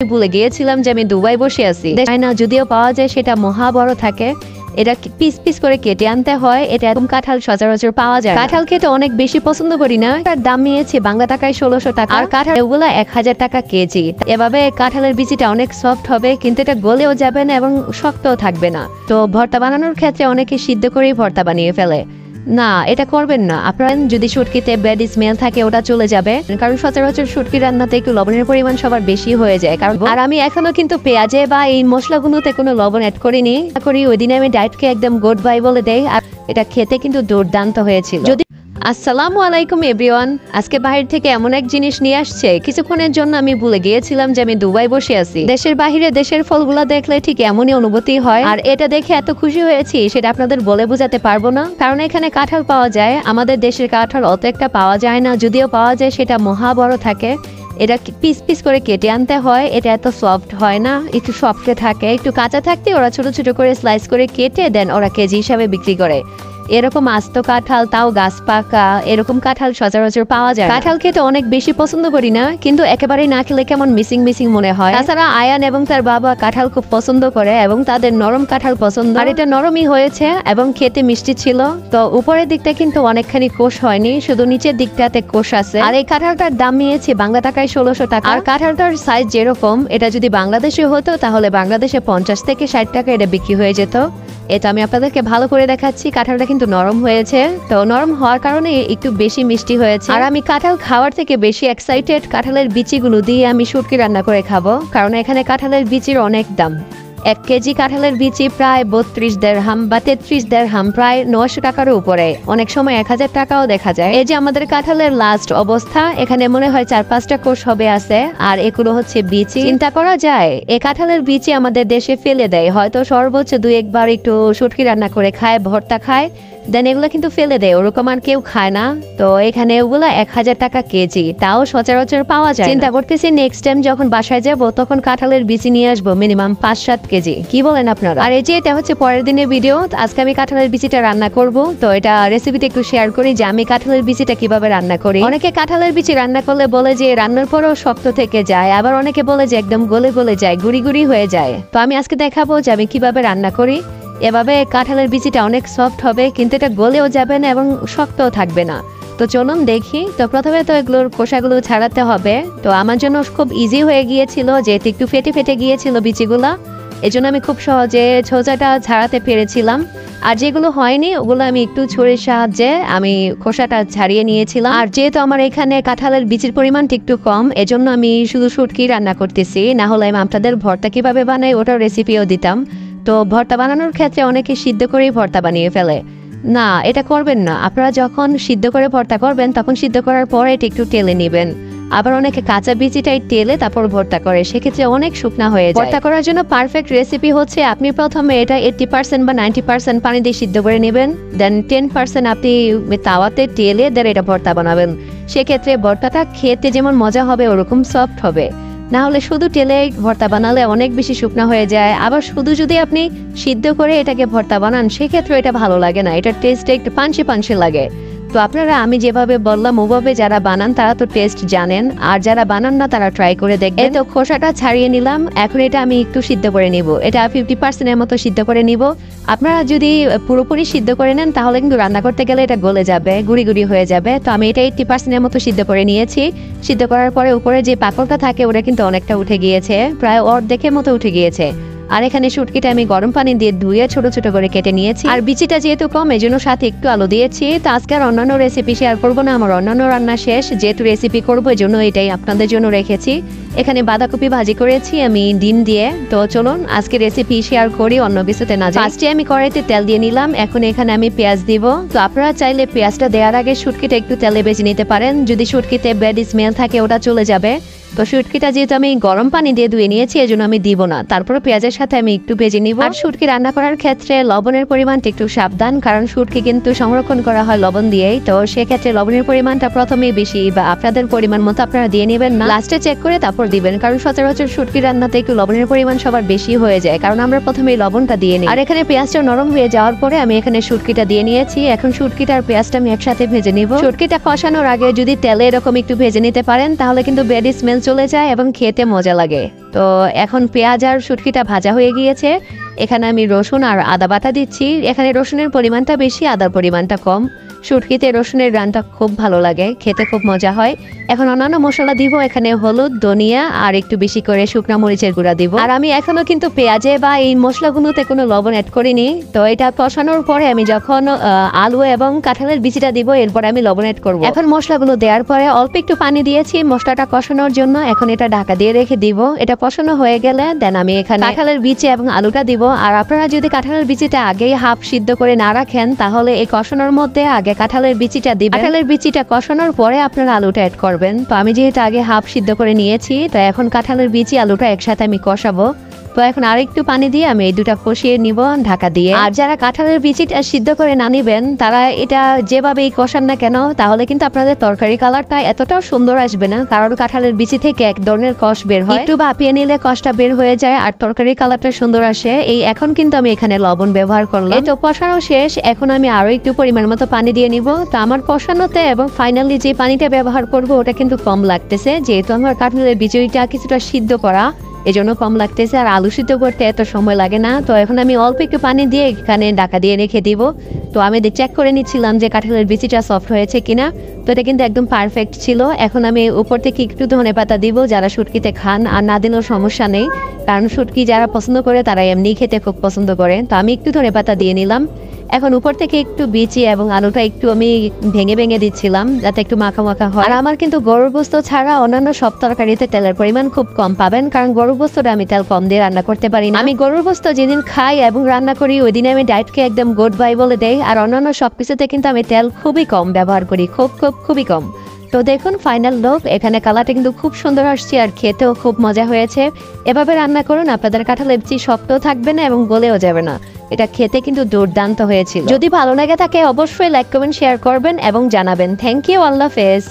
ভুলে গিয়েছিলাম যে আমি দুবাই বসে আছি। চায়না যদিও পাওয়া যায় সেটা মহা বড় থাকে, এটা পিস পিস করে কেটে আনতে হয়। এটা এরকম কাঁঠাল সচরাচর পাওয়া যায়। কাঁঠাল খেতে অনেক বেশি পছন্দ করি না, তার দাম নিয়েছে বাংলা টাকায় 1600 টাকা, আর কাঁঠাল এগুলা 1000 টাকা কেজি। এভাবে কাঁঠালের বিচিটা অনেক সফট হবে, কিন্তু এটা গলেও যাবে না এবং শক্তও থাকবে না। তো ভর্তা বানানোর ক্ষেত্রে অনেকে সিদ্ধ করেই ভর্তা বানিয়ে ফেলে। না, এটা করবেন না। আপনার যদি শুটকিতে ব্যাড স্মেল থাকে ওটা চলে যাবে, কারণ সচরাচর শুটকি রান্নাতে একটু লবণের পরিমাণ সবার বেশি হয়ে যায়। কারণ আর আমি এখনো কিন্তু পেঁয়াজে বা এই মশলাগুলোতে কোনো লবণ অ্যাড করিনি। ওই দিনে আমি ডায়েটকে একদম গুড বাই বলে দেই, আর এটা খেতে কিন্তু দুর্দান্ত হয়েছিল। যদি আসসালামু আলাইকুম এভরিওয়ান, আজকে বাইরে থেকে এমন এক জিনিস নিয়ে আসছে, কিছুক্ষণের জন্য আমি ভুলে গিয়েছিলাম যে আমি দুবাই বসে আছি। দেশের বাহিরে দেশের ফলগুলা দেখলে ঠিক এমনই অনুভূতি হয়, আর এটা দেখে এত খুশি হয়েছি সেটা আপনাদের বলে বোঝাতে পারবো না। কারণ এখানে কাঁঠাল পাওয়া যায়, আমাদের দেশের কাঁঠাল অত একটা পাওয়া যায় না, যদিও পাওয়া যায় সেটা মহা বড় থাকে। এটা পিস পিস করে কেটে আনতে হয়, এটা এত সফট হয় না, একটু সফটে থাকে। একটু কাঁচা থাকতে ওরা ছোট ছোট করে স্লাইস করে কেটে দেন, ওরা কেজি হিসাবে বিক্রি করে। এরকম আস্ত কাঁঠাল, তাও গাছ পাকা, এরকম কাঁঠাল সচরাচর পাওয়া যায়। কাঁঠাল খেতে অনেক বেশি পছন্দ করি না, কিন্তু একেবারেই না খেলে কেমন মিসিং মিসিং মনে হয়। তাছাড়া আয়ান এবং তার বাবা কাঁঠাল খুব পছন্দ করে এবং তাদের নরম কাঁঠাল পছন্দ, আর এটা নরমই হয়েছে এবং খেতে মিষ্টি ছিল। তো উপরের দিকটা কিন্তু অনেকখানি কোষ হয়নি, শুধু নিচের দিকটাতে কোষ আছে। আর এই কাঁঠালটার দাম নিয়েছে বাংলা টাকায় 1600 টাকা। আর কাঁঠালটার সাইজ যেরকম, এটা যদি বাংলাদেশে হতো তাহলে বাংলাদেশে 50 থেকে 60 টাকা এটা বিক্রি হয়ে যেত। এটা আমি আপনাদেরকে ভালো করে দেখাচ্ছি। কাঁঠালটা কিন্তু নরম হয়েছে, তো নরম হওয়ার কারণে একটু বেশি মিষ্টি হয়েছে। আর আমি কাঁঠাল খাওয়ার থেকে বেশি এক্সাইটেড কাঁঠালের বিচিগুলো দিয়ে আমি শুটকি রান্না করে খাবো, কারণ এখানে কাঁঠালের বিচির অনেক দাম। 1 কেজি কাঁঠালের বিচি প্রায় 32 দিরহাম বা 33 দিরহাম, প্রায় 900 টাকার উপরে, অনেক সময় 1000 টাকাও দেখা যায়। এই যে আমাদের কাঁঠালের লাস্ট অবস্থা, এখানে মনে হয় 4-5টা কোষ হবে আছে, আর এগুলো হচ্ছে বিচি। চিন্তা করা যায় এই কাঁঠালের বিচি আমাদের দেশে ফেলে দেয়, হয়তো সর্বোচ্চ 2-1 বার একটু শুটকি রান্না করে খায়, ভর্তা খায়, দেন এগুলো কিন্তু ফেলে দেয়, ওরকম আর কেউ খায় না। তো এখানে ওগুলো 1000 টাকা কেজি, তাও সচরাচর পাওয়া যায়। চিন্তা করতেছি নেক্সট টাইম যখন বাসায় যাব তখন কাঁঠালের বিচি নিয়ে আসবো মিনিমাম 5-7 কেজি। কি বলেন আপনারা? আর এই যে এটা হচ্ছে পরের দিনের ভিডিও। আজকে আমি কাঁঠালের বিচিটা রান্না করব, তো এটা রেসিপিটা একটু শেয়ার করি যে আমি কাঁঠালের বিচিটা কিভাবে রান্না করি। অনেকে কাঁঠালের বিচি রান্না করলে বলে যে রান্নার পরেও শক্ত থেকে যায়, আবার অনেকে বলে যে একদম গলে গলে যায়, গুড়ি গুড়ি হয়ে যায়। তো আমি আজকে দেখাবো যে আমি কিভাবে রান্না করি। এভাবে কাঁঠালের বিচিটা অনেক সফট হবে, কিন্তু এটা গলেও যাবে না এবং শক্তও থাকবে না। তো চলুন দেখি। তো প্রথমে তো এগুলোর খোসাগুলো ছাড়াতে হবে। তো আমার জন্য খুব ইজি হয়ে গিয়েছিল, যেহেতু একটু ফেটে ফেটে গিয়েছিল বিচিগুলা, এজন্য আমি খুব সহজে ছোচাটা ছাড়াতে পেরেছিলাম। আর যেগুলো হয়নি ওগুলো আমি একটু ছুরির সাহায্যে আমি খোসাটা ছাড়িয়ে নিয়েছিলাম। আর যেহেতু আমার এখানে কাঁঠালের বিচির পরিমাণটা একটু কম, এজন্য আমি শুধু শুটকি রান্না করতেছি, না হলে আমি আপনাদের ভর্তা কিভাবে বানাই ওটার রেসিপিও দিতাম। তো ভর্তা বানানোর ক্ষেত্রে অনেকে সিদ্ধ করেই ভর্তা বানিয়ে ফেলে। না, এটা করবেন না। আপনারা যখন সিদ্ধ করে ভর্তা করবেন তখন সিদ্ধ করার পরে এটা একটু টেলে নেবেন। আবার অনেকে কাঁচা বিচিটাই টেলে তারপর ভর্তা করে, সেক্ষেত্রে অনেক শুকনা হয়ে যায়। ভর্তা করার জন্য পারফেক্ট রেসিপি হচ্ছে আপনি প্রথমে এটা 80% বা 90% পানি দিয়ে সিদ্ধ করে নেবেন, দেন 10% আপনি তাওয়াতে টেলে দেন এটা ভর্তা বানাবেন। সেক্ষেত্রে ভর্তাটা খেতে যেমন মজা হবে ওরকম সফট হবে। না হলে শুধু টেলে ভর্তা বানালে অনেক বেশি শুকনা হয়ে যায়। আবার শুধু যদি আপনি সিদ্ধ করে এটাকে ভর্তা বানান সেক্ষেত্রে এটা ভালো লাগে না, এটার টেস্টটা একটু পাঞ্চে পাঞ্চে লাগে। তো আপনারা আমি যেভাবে বললাম ওভাবে যারা বানান তারা তো টেস্ট জানেন, আর যারা বানান না তারা ট্রাই করে দেখবেন। তো খোসাটা ছাড়িয়ে নিলাম, এখন এটা আমি একটু সিদ্ধ করে নিব। এটা 50% এর মতো সিদ্ধ করে নিব। আপনারা যদি পুরোপুরি সিদ্ধ করে নেন তাহলে কিন্তু রান্না করতে গেলে এটা গলে যাবে, গুড়ি গুড়ি হয়ে যাবে। তো আমি এটা 80% এর মতো সিদ্ধ করে নিয়েছি। সিদ্ধ করার পরে উপরে যে পাকড়টা থাকে ওটা কিন্তু অনেকটা উঠে গিয়েছে, প্রায় অর্ধেকের মতো উঠে গিয়েছে। আর এখানে শুটকিটা আমি গরম পানি দিয়ে ধুয়ে ছোট ছোট করে কেটে নিয়েছি। আর বিচিটা যেহেতু কম এজন্য সাথে একটু আলু দিয়েছি। তো আজকে আর অন্যান্য রেসিপি শেয়ার করবো না, আমার অন্যান্য রান্না শেষ, যেহেতু রেসিপি করবো এজন্য এটাই আপনাদের জন্য রেখেছি। এখানে বাঁধাকপি ভাজি করেছি আমি ডিম দিয়ে। তো চলুন আজকে রেসিপি শেয়ার করি, অন্য কিছুতে না যাই। ফার্স্টে আমি কড়াইতে তেল দিয়ে নিলাম, এখন এখানে আমি পেঁয়াজ দিব। তো আপনারা চাইলে পেঁয়াজটা দেওয়ার আগে শুটকিটা একটু তেলে ভেজে নিতে পারেন, যদি শুটকিতে ব্যাড স্মেল থাকে ওটা চলে যাবে। তো শুটকিটা যেহেতু আমি গরম পানি দিয়ে ধুয়ে নিয়েছি এজন্য আমি দিব না, তারপর পেঁয়াজের সাথে আমি একটু ভেজে নিব। আর শুটকি রান্না করার ক্ষেত্রে লবণের পরিমাণটা একটু সাবধান, কারণ শুটকি কিন্তু সংরক্ষণ করা হয় লবণ দিয়েই। তো সেক্ষেত্রে লবণের পরিমাণটা প্রথমেই বেশি বা আপনাদের পরিমাণ মতো আপনারা দিয়ে নেবেন না, লাস্টে চেক করে তারপর দিবেন। কারণ সচরাচর শুটকি রান্নাতে একটু লবণের পরিমাণ সবার বেশি হয়ে যায়, কারণ আমরা প্রথমেই লবণটা দিয়ে নিই। আর এখানে পেঁয়াজটা নরম হয়ে যাওয়ার পরে আমি এখানে শুটকিটা দিয়ে নিয়েছি। এখন শুটকিটা আর পেঁয়াজটা আমি একসাথে ভেজে নিব। শুটকিটা কষানোর আগে যদি তেলে এরকম একটু ভেজে নিতে পারেন তাহলে কিন্তু ব্যাড স্মেল চলে যায় এবং খেতে মজা লাগে। তো এখন পেঁয়াজ আর শুটকিটা ভাজা হয়ে গিয়েছে। এখানে আমি রসুন আর আদা বাটা দিচ্ছি। এখানে রসুনের পরিমাণটা বেশি, আদার পরিমাণটা কম। শুটকিতে রসুনের রানটা খুব ভালো লাগে, খেতে খুব মজা হয়। এখন অন্যান্য মশলা দিব, এখানে হলুদ, ধনিয়া আর একটু বেশি করে শুকনো মরিচের গুঁড়া দিব। আর আমি এখনো কিন্তু পেঁয়াজে বা এই মশলাগুলোতে কোনো লবণ অ্যাড করিনি। তো এটা কষানোর পরে আমি যখন আলু এবং কাঁঠালের বিচিটা দিব, এরপরে আমি লবণ অ্যাড করব। এখন মশলাগুলো দেওয়ার পরে অল্প একটু পানি দিয়েছি মশলাটা কষানোর জন্য। এখন এটা ঢাকা দিয়ে রেখে দিব। এটা কষানো হয়ে গেলে দেন আমি এখানে কাঁঠালের বিচি এবং আলুটা দিব। আর আপনারা যদি কাঁঠালের বিচিটা আগেই হাফ সিদ্ধ করে না রাখেন, তাহলে এই কষানোর মধ্যে আগে কাঁঠালের বিচিটা দিবেন। কাঁঠালের বিচিটা কষানোর পরে আপনারা আলুটা অ্যাড করবেন। তো আমি যেহেতু আগে হাফ সিদ্ধ করে নিয়েছি, তো এখন কাঁঠালের বিচি আলুটা একসাথে আমি কষাবো। তো এখন আরেকটু পানি দিয়ে আমি এই দুটা কষিয়ে নিব ঢাকা দিয়ে। আর যারা কাঁঠালের বিচিটা সিদ্ধ করে না নিবেন, তারা এটা যেভাবেই কষান না কেন, তাহলে কিন্তু আপনাদের তরকারি কালারটা এতটাও সুন্দর আসবে না। কারণ কাঁঠালের বিচি থেকে এক ধরনের কষ বের হয়, একটু ভাপিয়ে নিলে কষটা বের হয়ে যায় আর তরকারি কালারটা সুন্দর আসে। এই এখন কিন্তু আমি এখানে লবণ ব্যবহার করলাম। এই তো কষানো শেষ। এখন আমি আরো একটু পরিমাণ মতো পানি দিয়ে নিব। তো আমার কষানোতে এবং ফাইনালি যে পানিটা ব্যবহার করব ওটা কিন্তু কম লাগতেছে, যেহেতু আমার কাঁঠালের বিচিটা কিছুটা সিদ্ধ করা, এজন্য কম লাগতেছে। আর আলু সিদ্ধ করতে এত সময় লাগে না। তো এখন আমি অল্প একটু পানি দিয়ে এখানে ঢাকা দিয়ে রেখে দিব। তো আমি চেক করে নিচ্ছিলাম যে কাঁঠালের বিচিটা সফট হয়েছে কিনা। তো এটা কিন্তু একদম পারফেক্ট ছিল। এখন আমি উপর থেকে একটু ধনেপাতা দিব, যারা শুটকিতে খান, আর না দিলেও সমস্যা নেই, কারণ শুটকি যারা পছন্দ করে তারা এমনি খেতে খুব পছন্দ করে। তো আমি একটু ধনেপাতা দিয়ে নিলাম। এখন উপর থেকে একটু বিচি এবং আলুটা একটু আমি ভেঙে ভেঙে দিচ্ছিলাম, যাতে একটু মাখা মাখা হয়। আর আমার কিন্তু গরুর গোস্ত ছাড়া অন্যান্য সব তরকারিতে তেলের পরিমাণ খুব কম পাবেন, কারণ গরুর গোস্তটা আমি তেল কম দিয়ে রান্না করতে পারি না। আমি গরুর গোস্ত যেদিন খাই এবং রান্না করি, ওই দিনে আমি ডায়েটকে একদম গুড বাই বলে দেই। আর অন্যান্য সবকিছুতে কিন্তু আমি তেল খুবই কম ব্যবহার করি, খুবই কম। তো দেখুন ফাইনাল লুক, এখানে কালারটা কিন্তু খুব সুন্দর আসছে আর খেতেও খুব মজা হয়েছে। এভাবে রান্না করুন, আপনাদের কাঁঠালের বিচি শক্ত থাকবে না এবং গলেও যাবে না। এটা খেতে কিন্তু দুর্দান্ত হয়েছিল। যদি ভালো লাগে থাকে অবশ্যই লাইক কমেন্ট শেয়ার করবেন এবং জানাবেন। থ্যাংক ইউ, আল্লাহ হাফেজ।